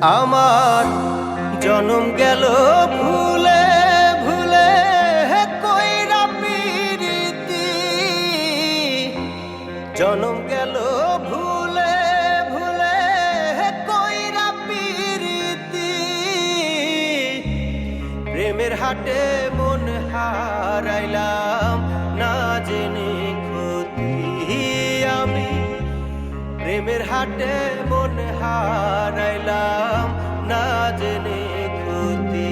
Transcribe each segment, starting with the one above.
আমার জনম গেল ভুলে ভুলে কইরা পিরিতি, জনম গেল ভুলে ভুলে কইরা পিরিতি। প্রেমের হাটে মন হারাইলাম না জেনে ক্ষতি আমি, প্রেমের হাটে মন হারাইলাম না জেনে ক্ষতি।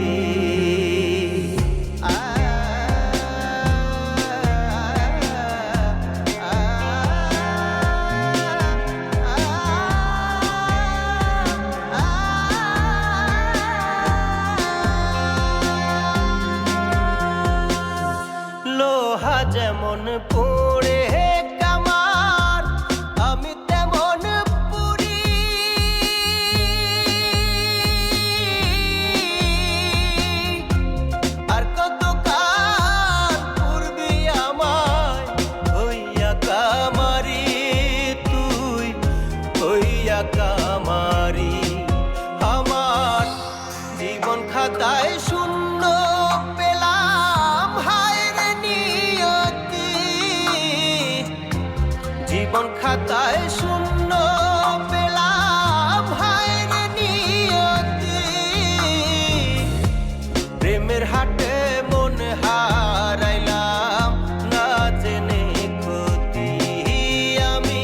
লোহা যেমন পড়ে কামার, আমি তেমন পুরি। আর কত কাল পূর্বি আমায় হইয়া কামারি, তুই হইয়া কামারি। আমার জীবন খাতায় শূন্য পেলাম, হায় রে নিয়তি। জীবন খাতায় শূন্য পেলাম, হায় রে নিয়তি। প্রেমের হাটে মন হারাইলাম না জেনে ক্ষতি আমি,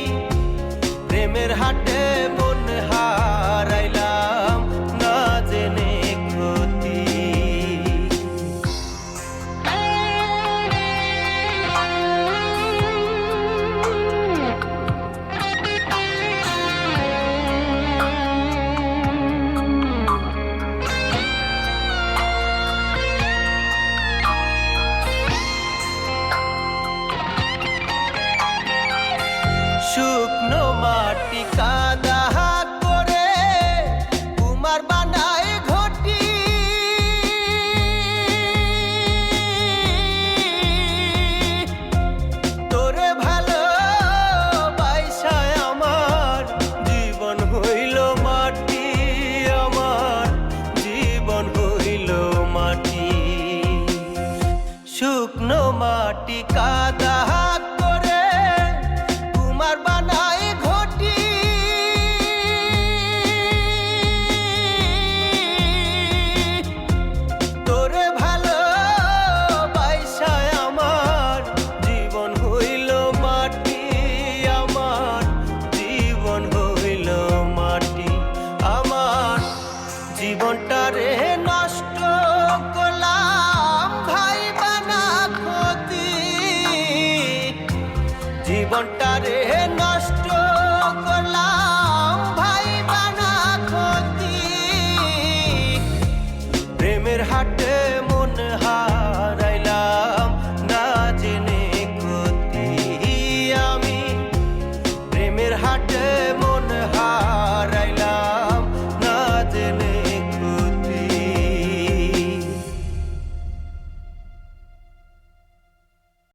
প্রেমের হাটে মন হারাইলাম না জেনে ক্ষতি। শুকনো মাটি কাদা করে কুমার বানায় ঘটি, তোরে ভালো বাইসায় আমার জীবন হইল মাটি, আমার জীবন হইল মাটি। শুকনো মাটি কাদা করে কুমার বানায় ঘটি, তোরে ভালো বাইসায় আমার জীবন হইল মাটি, আমার জীবন হইল মাটি। আমার জীবনটারে নষ্ট করলাম ভাই বানা ক্ষতি, জীবনটারে নষ্ট করলাম ভাই বানা ক্ষতি। প্রেমের হাটে